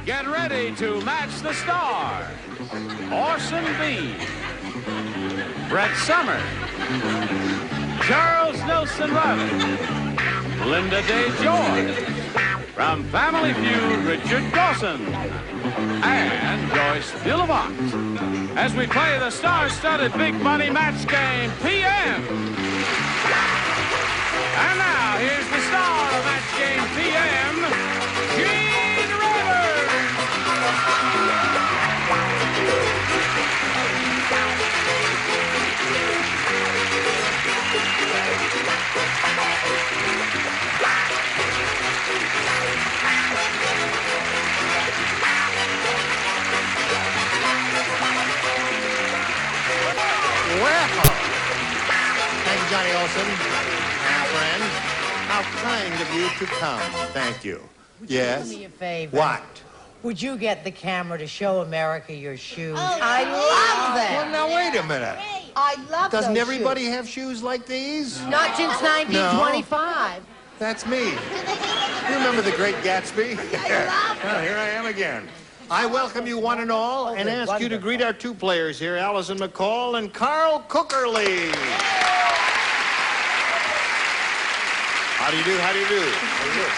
Get ready to match the stars. Orson B. Brett Summers. Charles Nelson Reilly. Lynda Joyce. From Family Feud, Richard Dawson. And Joyce Bulifant. As we play the star-studded big money match game, PM. And now, here's the star of Match Game PM, Gene Rivers. Well, thank you, Johnny Olson. Now, friends, how kind of you to come. Thank you. Yes? Do me a favor. What? Would you get the camera to show America your shoes? Oh, I love them. Well, now, wait a minute. I love Doesn't those everybody shoes. have shoes like these? Not since 1925. That's me. You remember the Great Gatsby? Well, here I am again. I welcome you one and all and ask you to greet our two players here, Allison McCall and Carl Cookerly. How do you do? How do you do? How do you do?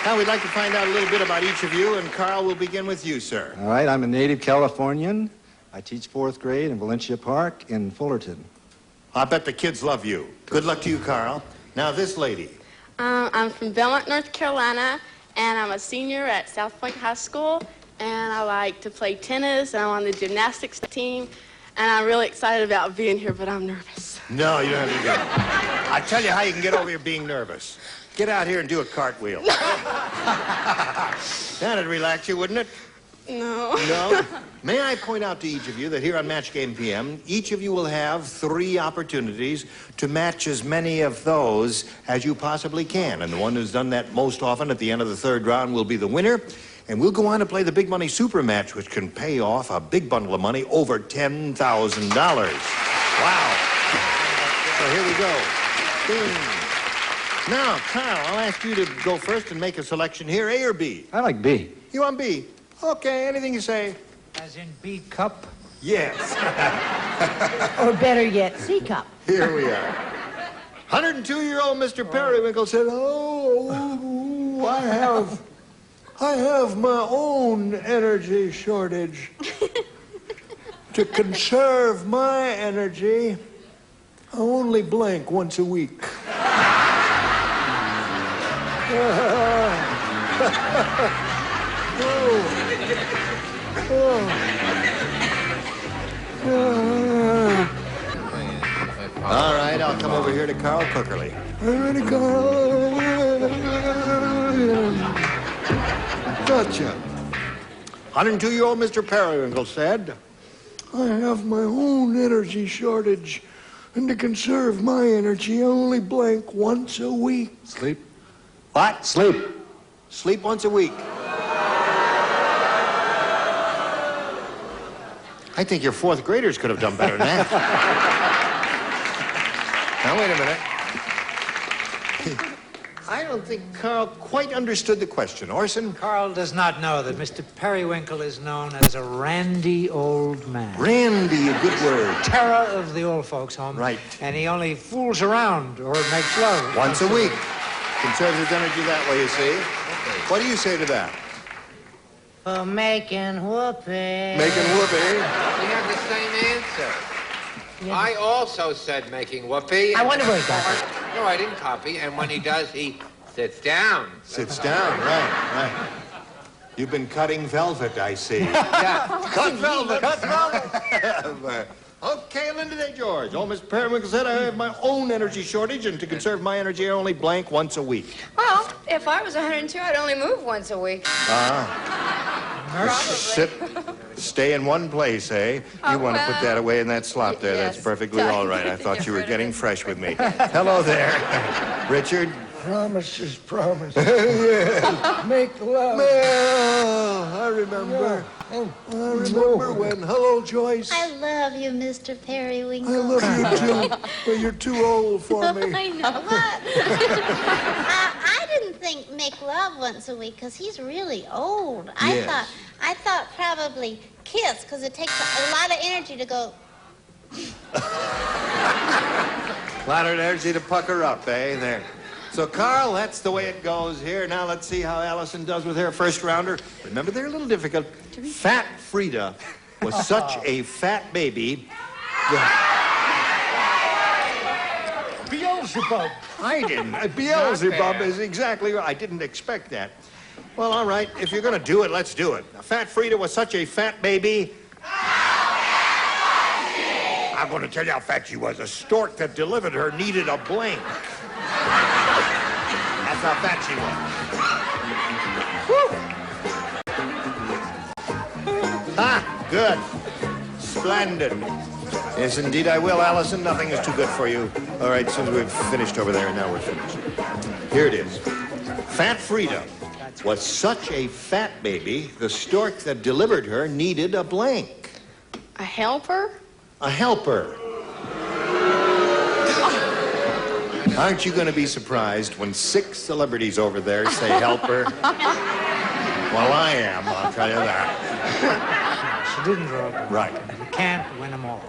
Now, we'd like to find out a little bit about each of you, and Carl, we'll begin with you, sir. All right, I'm a native Californian. I teach 4th grade in Valencia Park in Fullerton. I bet the kids love you. Good luck to you, Carl. Now, this lady. I'm from Belmont, North Carolina, and I'm a senior at South Point High School, and I like to play tennis, and I'm on the gymnastics team, and I'm really excited about being here, but I'm nervous. No, you don't have to do it. I'll tell you how you can get over your being nervous. Get out here and do a cartwheel. That'd relax you, wouldn't it? No. No? May I point out to each of you that here on Match Game PM, each of you will have 3 opportunities to match as many of those as you possibly can. And the one who's done that most often at the end of the 3rd round will be the winner. And we'll go on to play the Big Money Super Match, which can pay off a big bundle of money, over $10,000. Wow. So here we go. Ding. Now, Kyle, I'll ask you to go first and make a selection here, A or B? I like B. You want B? Okay, anything you say. As in B cup? Yes. Or better yet, C cup. Here we are. 102-year-old Mr. Periwinkle said, "Oh, I have my own energy shortage. To conserve my energy, I only blink once a week." All right, I'll come over here to Carl Cookerly. All right, Carl. Gotcha. 102-year-old Mr. Periwinkle said, "I have my own energy shortage, and to conserve my energy, I only blink once a week." Sleep. What? Sleep. Sleep once a week. I think your 4th graders could have done better than that. Now, wait a minute. I don't think Carl quite understood the question. Orson? Carl does not know that Mr. Periwinkle is known as a randy old man. Randy, a good word. Terror of the old folks' home. Right. And he only fools around or makes love. Once a week. Conserves his energy that way, you see. What do you say to that? For making whoopee. Making whoopee. We have the same answer. Yeah. I also said making whoopee. I wonder where he got it. No, I didn't copy. And when he does, he sits down. Sits down, right. You've been cutting velvet, I see. Yeah. Cut velvet. Cut velvet. Okay, Lynda George. Old Mr. Periwinkle said I have my own energy shortage, and to conserve my energy, I only blank once a week. Well, if I was 102, I'd only move once a week. Stay in one place, eh? You want to put that away in that slot there. Yes. That's perfectly all right. I thought you were getting fresh with me. Hello there. Richard? Promise is promise. Yes. Make love. Well, I remember. I remember when. Hello, Joyce. I love you, Mr. Periwinkle. I love you too, but you're too old for me. I know. What? I didn't think make love once a week because he's really old. Yes. I thought probably kiss because it takes a lot of energy to go. A lot of energy to pucker up, eh? There. So, Carl, that's the way it goes here. Now let's see how Allison does with her first rounder. Remember, they're a little difficult. Fat Frida was such a fat baby. Beelzebub. I didn't. Beelzebub is exactly right. I didn't expect that. Well, all right. If you're going to do it, let's do it. Now, Fat Frida was such a fat baby. I'm going to tell you how fat she was. A stork that delivered her needed a blank. That's how fat she was. Ah, good. Splendid. Yes, indeed I will, Allison. Nothing is too good for you. All right, since we've finished over there, now we're finished. Here it is. Fat Frida was such a fat baby, the stork that delivered her needed a blank. A helper? A helper. Aren't you going to be surprised when 6 celebrities over there say helper? Well, I am, I'll tell you that. She didn't draw them. Right. You can't win them all.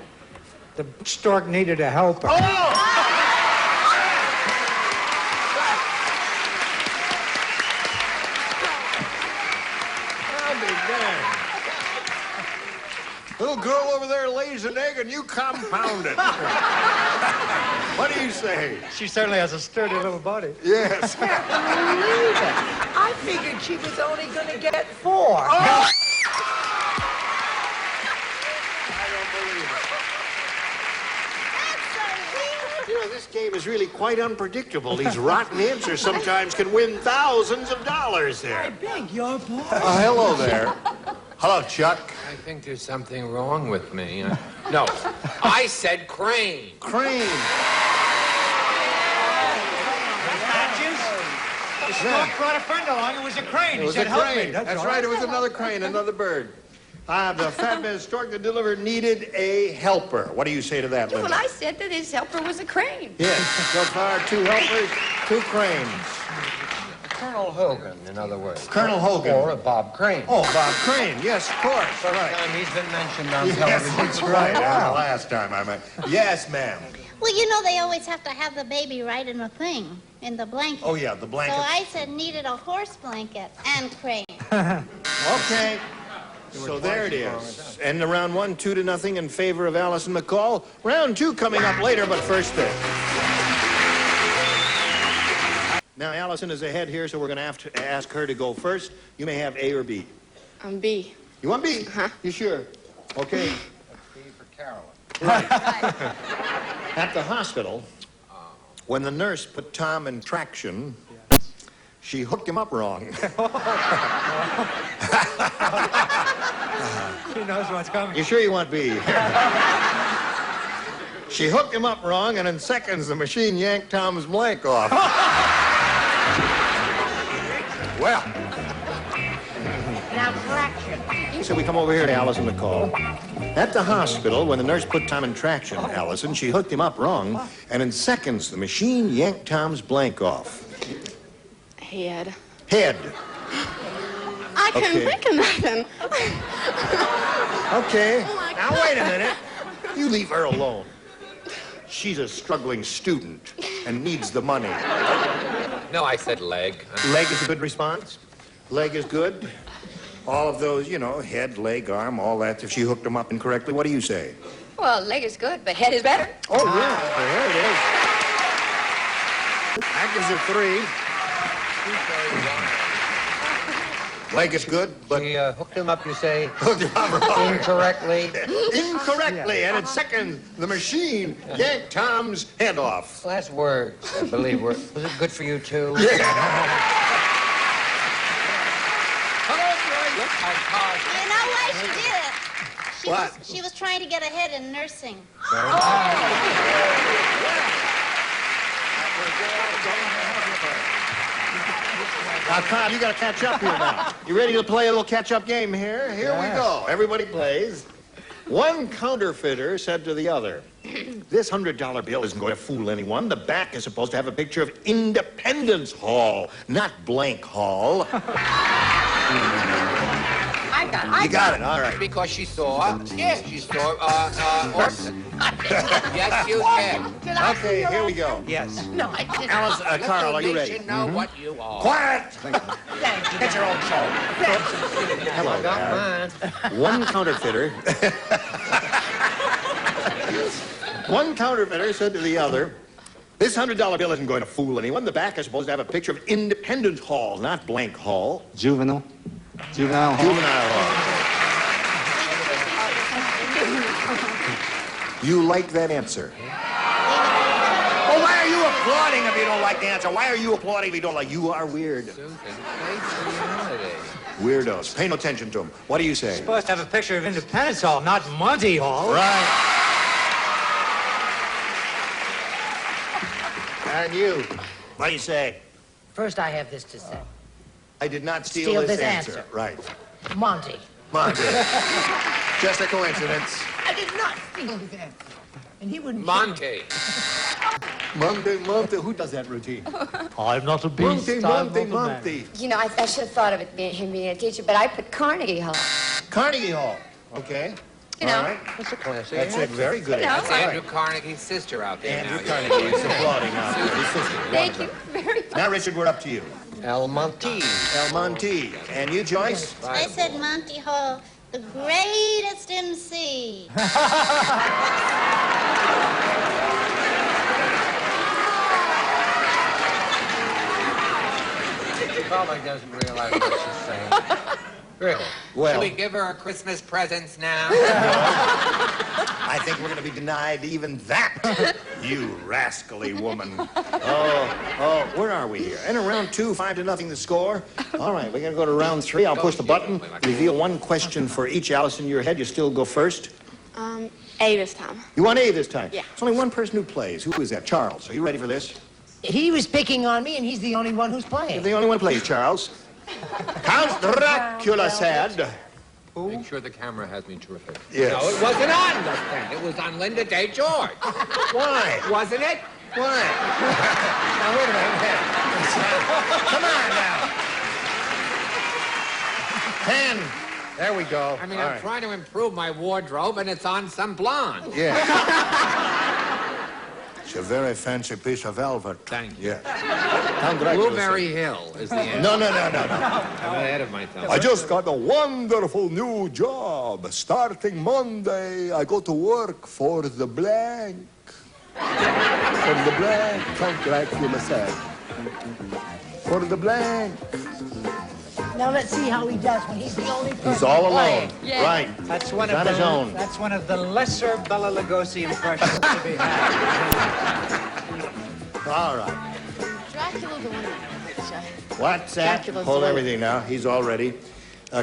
The stork needed a helper. Oh! I'll be damned. Little girl over there lays an egg and you compound it. What do you say? She certainly has a sturdy little body. Yes. I figured she was only going to get 4. Oh! I don't believe it. You know, this game is really quite unpredictable. These rotten answers sometimes can win thousands of dollars I there. beg your pardon. Hello there. Hello, Chuck. I think there's something wrong with me. No, I said crane. Crane. Patches? The stork brought a friend along. It was a crane. It He was said, a help crane. me. That's right. It was another crane, another bird. The fat man stork that delivered needed a helper. What do you say to that, Lynda? Well, I said that his helper was a crane. Yes. So far, 2 helpers, 2 cranes. Colonel Hogan, in other words. Colonel Hogan. Or a Bob Crane. Oh, Bob Crane. Yes, of course. First Right. time he's been mentioned on Yes, television. that's right. The last time I met. Yes, ma'am. Well, you know they always have to have the baby right in the thing, in the blanket. Oh, yeah, the blanket. So I said needed a horse blanket and crane. Okay. So there it is. End of round 1, 2-0 in favor of Allison McCall. Round 2 coming up later, but first this. Now, Allison is ahead here, so we're going to have to ask her to go first. You may have A or B. B. You want B? Uh-huh. You sure? Okay. B for Carolyn. Right. At the hospital, when the nurse put Tom in traction, she hooked him up wrong. She knows what's coming. You sure you want B? She hooked him up wrong, and in seconds, the machine yanked Tom's blank off. Well. Now, traction. So we come over here to Allison McCall. At the hospital, when the nurse put Tom in traction, Allison, she hooked him up wrong, and in seconds, the machine yanked Tom's blank off. Head. Head. I couldn't Okay. think of nothing. Okay. Oh, my Now, God. wait a minute. You leave her alone. She's a struggling student and needs the money. No, I said leg. Leg is a good response. Leg is good. All of those, you know, head, leg, arm, all that. If she hooked them up incorrectly, what do you say? Well, leg is good, but head is better. Oh, yeah. There it is. That gives her 3. Leg is good, but We hooked him up, you say, hooked him up wrong. incorrectly. Incorrectly. And in seconds, the machine yanked Tom's head off. Last words, I believe, was it good for you, too? Yeah. You know why she did it? What? She was trying to get ahead in nursing. Now, Tom, you got to catch up here now. You ready to play a little catch-up game here? Here we go. Everybody plays. One counterfeiter said to the other, this $100 bill isn't going to fool anyone. The back is supposed to have a picture of Independence Hall, not Blank Hall. I got it. You got it, all right. Because she saw Orson. Yes, you did. Okay, here we go. Yes. No, I didn't. Alice, Carl, are you ready? You know what you are. Quiet! Thank you. Get your own show. Hello, I got mine. One counterfeiter... One counterfeiter said to the other, this $100 bill isn't going to fool anyone. The back is supposed to have a picture of Independence Hall, not Blank Hall. Juvenile. Juvenile hall. Juvenile Hall. You like that answer? Well, why are you applauding if you don't like the answer? Why are you applauding if you don't like? You are weird. Susan, face reality. Weirdos. Pay no attention to them. What do you say? Supposed to have a picture of Independence Hall, not Monty Hall. Right. And you, what do you say? First, I have this to say. I did not steal this answer. Right. Monty. Monty. Just a coincidence. I did not steal his answer. And he wouldn't... Monty. Monty. Who does that routine? I'm not a beast. Monty. You know, I should have thought of it him being a teacher, but I put Carnegie Hall. Carnegie Hall. Okay. You know. All right. That's a classy That's a very good You know. answer. That's Andrew Carnegie's sister out there Andrew now. Carnegie is applauding now. His sister. Thank you Wonderful. very much. Now, Richard, we're up to you. El Monty. El Monty. And you, Joyce? I said Monty Hall, the greatest MC. She probably doesn't realize what she's saying. Really? Well- Should we give her her Christmas presents now? I think we're going to be denied even that. You rascally woman. Oh, where are we here? And in round 2, 5-0 the score. All right, we're going to go to round 3. I'll push the button, reveal one question for each. Alice, in your head, you still go first? A this time. You want A this time? Yeah. There's only one person who plays. Who is that? Charles. Are you ready for this? He was picking on me, and he's the only one who's You're playing. the only one who plays, Charles. Count Dracula said... Make sure the camera has me terrific. Yes. No, it wasn't on the thing. It was on Lynda Day George. Why? Wasn't it? Why? Now, wait a minute. Come on now. 10. There we go. I mean, All I'm right. trying to improve my wardrobe, and it's on some blonde. Yeah. It's a very fancy piece of velvet. Thank you. Yeah. Count Dracula Blueberry Hill is the answer. No. I'm ahead of myself. I just got a wonderful new job. Starting Monday, I go to work for the blank. For the blank, Count Dracula said. For the blank. Now let's see how he does when he's the only person He's all alone. Yeah. Right. That's one He's of on his own. That's one of the lesser Bela Lugosi impressions to be had. All right. Dracula's the one that... What's that? Dracula's Hold the one- everything now. He's all ready.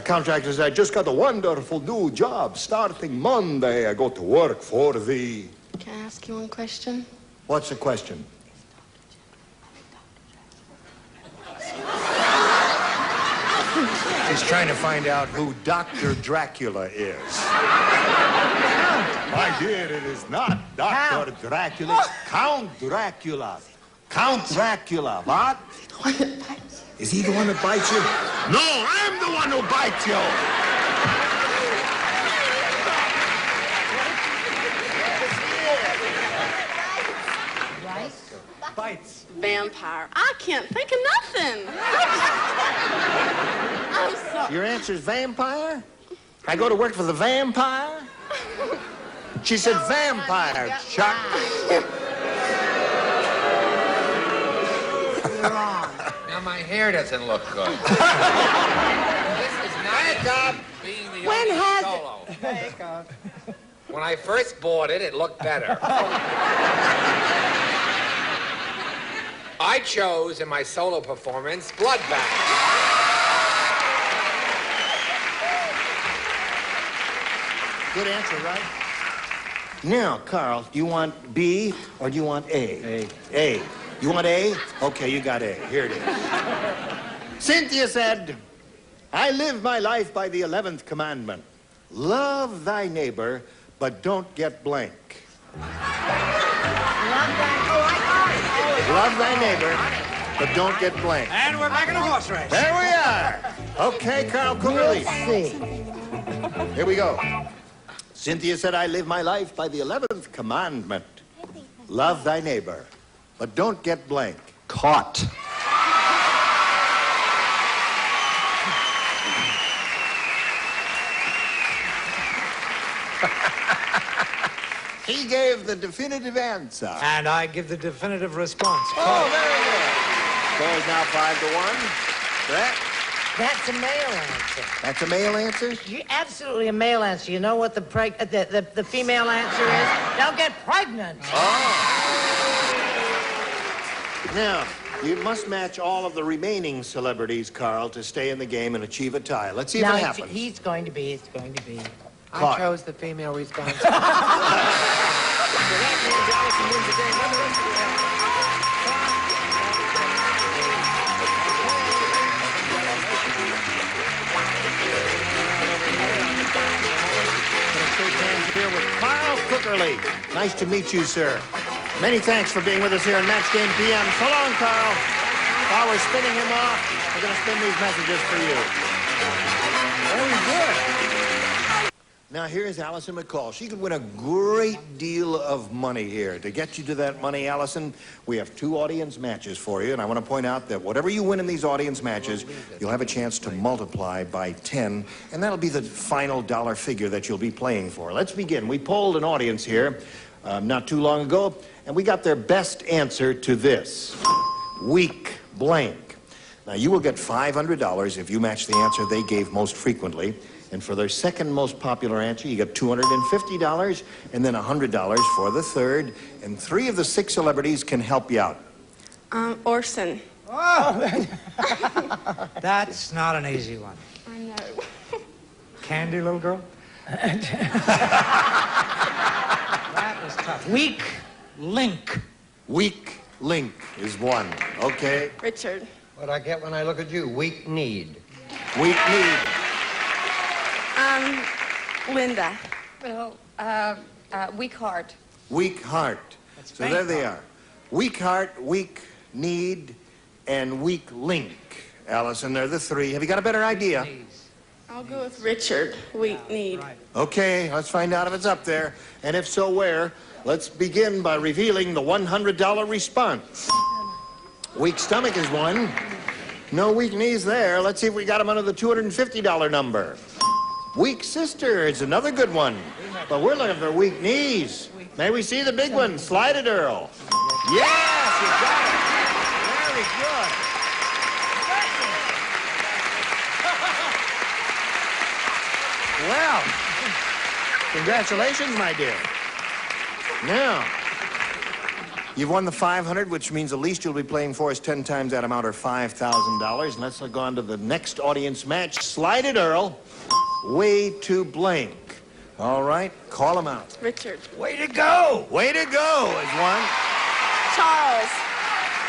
Count Dracula said, I just got a wonderful new job. Starting Monday, I go to work for the... Can I ask you one question? What's the question? He's trying to find out who Dr. Dracula is. My dear, it is not Dr. Dracula. It's Count Dracula. Count Dracula. What? Is he the one that bites you? No, I'm the one who bites you. Bites. Vampire. I can't think of nothing. I'm sorry. Your answer's vampire? I go to work for the vampire? She said vampire, Chuck. Now my hair doesn't look good. This is not being the only solo. When I first bought it, it looked better. I chose in my solo performance Bloodbath. Good answer, right? Now, Carl, do you want B or do you want A? A. You want A? Okay, you got A. Here it is. Cynthia said, I live my life by the 11th commandment. Love thy neighbor, but don't get blank. Love thy neighbor, but don't get blank. And we're back in a horse race. There we are. Okay, Carl Cookerly. Here we go. Cynthia said, I live my life by the 11th commandment. Love thy neighbor, but don't get blank. Caught. He gave the definitive answer. And I give the definitive response. Oh, very good. Score is now 5-1. Brett? That's a male answer. That's a male answer? Absolutely a male answer. You know what the female answer is? Don't get pregnant. Now, you must match all of the remaining celebrities, Carl, to stay in the game and achieve a tie. Let's see if it happens. He's going to be. Caught. I chose the female response. Here with Carl Cookerly. Nice to meet you, sir. Many thanks for being with us here on Match Game PM. So long, Carl. While we're spinning him off, we're going to spin these messages for you. Very good. Now, here's Allison McCall. She could win a great deal of money here. To get you to that money, Allison, we have 2 audience matches for you. And I want to point out that whatever you win in these audience matches, you'll have a chance to multiply by 10. And that'll be the final dollar figure that you'll be playing for. Let's begin. We polled an audience here not too long ago, and we got their best answer to this. Weak blank. Now, you will get $500 if you match the answer they gave most frequently. And for their second most popular answer, you get $250 and then $100 for the third. And 3 of the 6 celebrities can help you out. Orson. Oh. That's not an easy one. I know. Candy, little girl? That was tough. Weak link. Weak link is 1. Okay. Richard. What I get when I look at you? Weak need. Weak need. Lynda. Well, weak heart. Weak heart. So there they are. Weak heart, weak need, and weak link. Allison, they're the 3. Have you got a better idea? I'll go with Richard. Weak need. Okay, let's find out if it's up there. And if so, where? Let's begin by revealing the $100 response. Weak stomach is 1. No weak knees there. Let's see if we got him under the $250 number. Weak sister is another good one. But we're looking for weak knees. May we see the big one? Slide it, Earl. Yes, you got it. Very good. Well, congratulations, my dear. Now, you've won the $500, which means the least you'll be playing for is 10 times that amount, or $5,000. And let's go on to the next audience match. Slide it, Earl. Way to blank. All right, call him out. Richard. Way to go. Way to go is 1. Charles.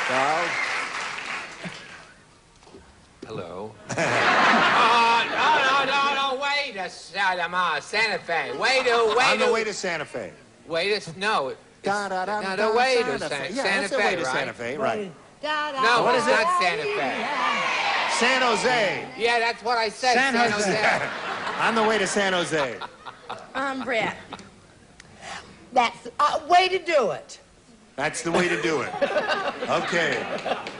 Charles. Hello. No, wait a second. Santa Fe. On the way to Santa Fe. Way to, no. No, the way to Santa Fe, that's the way to right? Santa Fe, right. No, What is it's it? not Santa Fe. San Jose. Yeah, that's what I said. San Jose. On the way to San Jose. Brett. That's way to do it. That's the way to do it. Okay.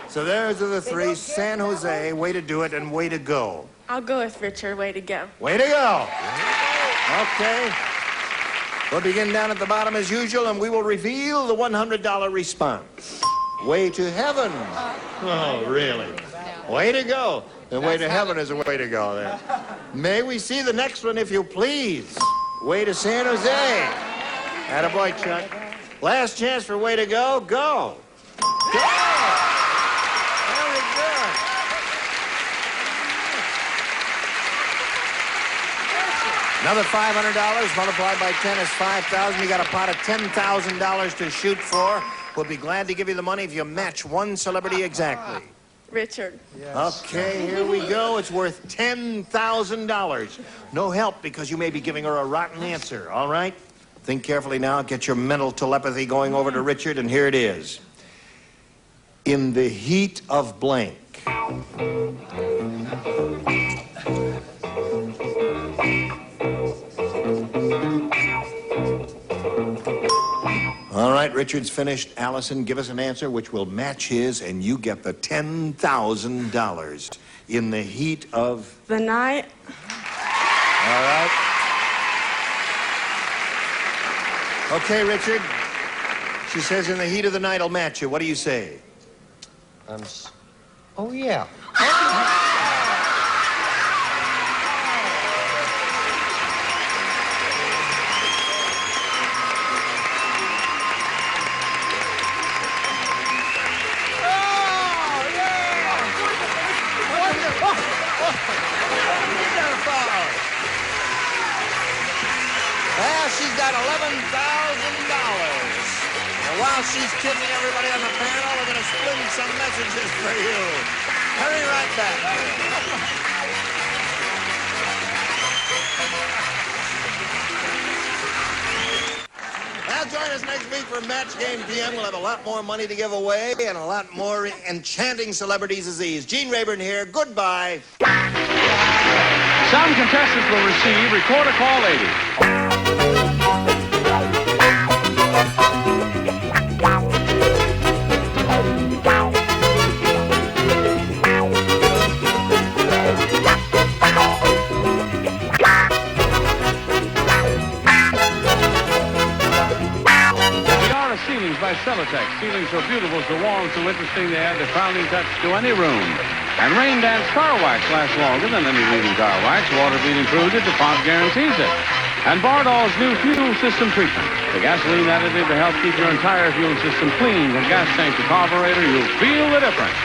So there's the 3. San Jose, way to do it, and way to go. I'll go with Richard. Way to go. Way to go. Okay. We'll begin down at the bottom as usual, and we will reveal the $100 response. Way to heaven. Oh, really? Way to go. The way to heaven is a way to go there. May we see the next one, if you please. Way to San Jose. Attaboy, Chuck. Last chance for way to go. Go. Go. Very good. Another $500 multiplied by 10 is $5,000. You got a pot of $10,000 to shoot for. We'll be glad to give you the money if you match 1 celebrity exactly. Richard. Okay, here we go. It's worth $10,000. No help because you may be giving her a rotten answer, all right? Think carefully now. Get your mental telepathy going over to Richard, and here it is. In the heat of blank. All right, Richard's finished. Allison, give us an answer which will match his, and you get the $10,000. In the heat of... The night. All right. Okay, Richard. She says in the heat of the night, I'll match you. What do you say? Oh, yeah. Well, she's got $11,000. And while she's kissing everybody on the panel, we're going to split some messages for you. Hurry right back. Now join us next week for Match Game PM. We'll have a lot more money to give away and a lot more enchanting celebrities as these. Gene Rayburn here. Goodbye. Some contestants will receive Recorder Call 80. Ceilings by Celotex. Ceilings so beautiful, so warm, so interesting, they add the crowning touch to any room. And Rain Dance Car Wax lasts longer than any leading car wax. Water being included, DuPont guarantees it. And Bardol's new fuel system treatment. The gasoline additive to help keep your entire fuel system clean from gas tank to carburetor. You'll feel the difference.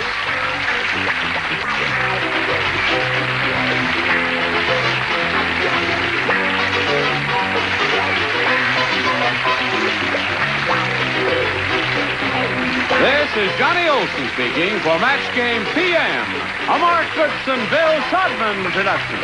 This is Johnny Olson speaking for Match Game PM, a Mark Goodson, Bill Todman production.